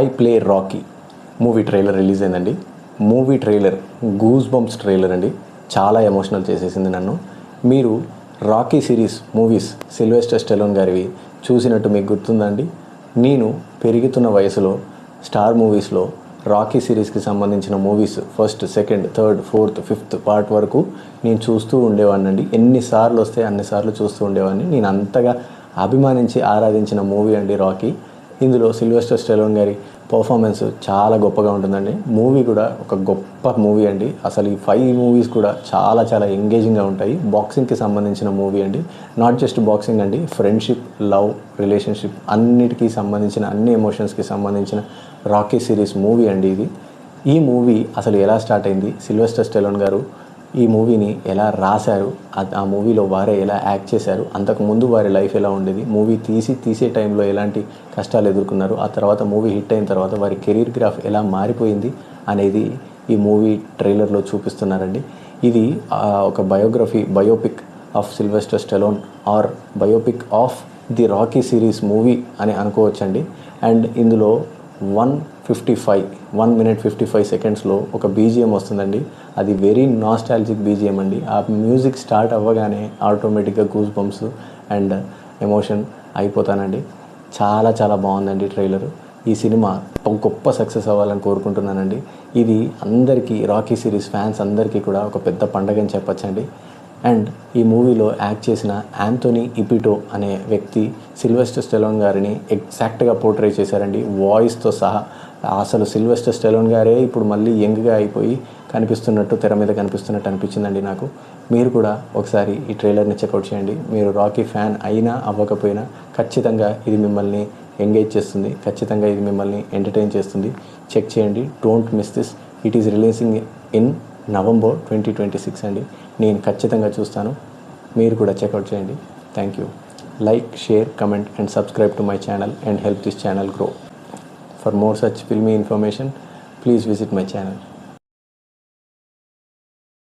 I play Rocky movie trailer release అయిందండి. Movie trailer goose bumps trailer అండి. చాలా emotional చేసేసింది నన్ను. మీరు Rocky series movies Sylvester Stallone గారివి చూసినట్టు మీకు గుర్తుందండి? నేను పెరుగుతున్న వయసులో స్టార్ మూవీస్లో రాకీ సిరీస్కి సంబంధించిన movies first, second, third, fourth, fifth part వరకు నేను చూస్తూ ఉండేవాడిని అండి. ఎన్నిసార్లు వస్తే అన్నిసార్లు చూస్తూ ఉండేవాడిని. నేను అంతగా అభిమానించి ఆరాధించిన మూవీ అండి రాకీ. ఇందులో సిల్వెస్టర్ స్టెలోన్ గారి పర్ఫార్మెన్స్ చాలా గొప్పగా ఉంటుందండి. మూవీ కూడా ఒక గొప్ప మూవీ అండి. అసలు ఈ 5 మూవీస్ కూడా చాలా చాలా ఎంగేజింగ్గా ఉంటాయి. బాక్సింగ్కి సంబంధించిన మూవీ అండి. నాట్ జస్ట్ బాక్సింగ్ అండి, ఫ్రెండ్షిప్, లవ్, రిలేషన్షిప్ అన్నిటికీ సంబంధించిన, అన్ని ఎమోషన్స్కి సంబంధించిన రాకీ సిరీస్ మూవీ అండి ఇది. ఈ మూవీ అసలు ఎలా స్టార్ట్ అయింది, సిల్వెస్టర్ స్టెలోన్ గారు ఈ మూవీని ఎలా రాశారు, ఆ మూవీలో వారే ఎలా యాక్ట్ చేశారు, అంతకుముందు వారి లైఫ్ ఎలా ఉండేది, మూవీ తీసే టైంలో ఎలాంటి కష్టాలు ఎదుర్కొన్నారు, ఆ తర్వాత మూవీ హిట్ అయిన తర్వాత వారి కెరీర్ గ్రాఫ్ ఎలా మారిపోయింది అనేది ఈ మూవీ ట్రైలర్లో చూపిస్తున్నారండి. ఇది ఒక biopic of Sylvester Stallone or biopic of the Rocky series movie అని అనుకోవచ్చండి. అండ్ ఇందులో 1 minute 55 సెకండ్స్లో ఒక బీజిఎం వస్తుందండి. అది వెరీ నాస్టాలజిక్ బీజిఎం అండి. ఆ మ్యూజిక్ స్టార్ట్ అవ్వగానే ఆటోమేటిక్గా గూస్ బంప్స్ అండ్ ఎమోషన్ అయిపోతానండి. చాలా చాలా బాగుందండి ట్రైలరు. ఈ సినిమా ఒక గొప్ప సక్సెస్ అవ్వాలని కోరుకుంటున్నానండి. ఇది అందరికీ, రాకీ సిరీస్ ఫ్యాన్స్ అందరికీ కూడా ఒక పెద్ద పండగ అని చెప్పచ్చండి. అండ్ ఈ మూవీలో యాక్ట్ చేసిన యాంథోనీ ఇపిటో అనే వ్యక్తి సిల్వెస్టర్ స్టెలోన్ గారిని ఎగ్జాక్ట్గా పోర్ట్రే చేశారండి, వాయిస్తో సహా. అసలు సిల్వెస్టర్ స్టెలోన్ గారే ఇప్పుడు మళ్ళీ యంగ్గా అయిపోయి కనిపిస్తున్నట్టు, తెర మీద కనిపిస్తున్నట్టు అనిపించిందండి నాకు. మీరు కూడా ఒకసారి ఈ ట్రైలర్ని చెక్అవుట్ చేయండి. మీరు రాకీ ఫ్యాన్ అయినా అవ్వకపోయినా ఖచ్చితంగా ఇది మిమ్మల్ని ఎంగేజ్ చేస్తుంది, ఖచ్చితంగా ఇది మిమ్మల్ని ఎంటర్టైన్ చేస్తుంది. చెక్ చేయండి. Don't miss this. It is releasing in November 2026 అండి. నేను ఖచ్చితంగా చూస్తాను. మీరు కూడా చెక్అవుట్ చేయండి. Thank you. Like, share, comment and subscribe to my channel and help this channel grow. For more such filmy information, please visit my channel.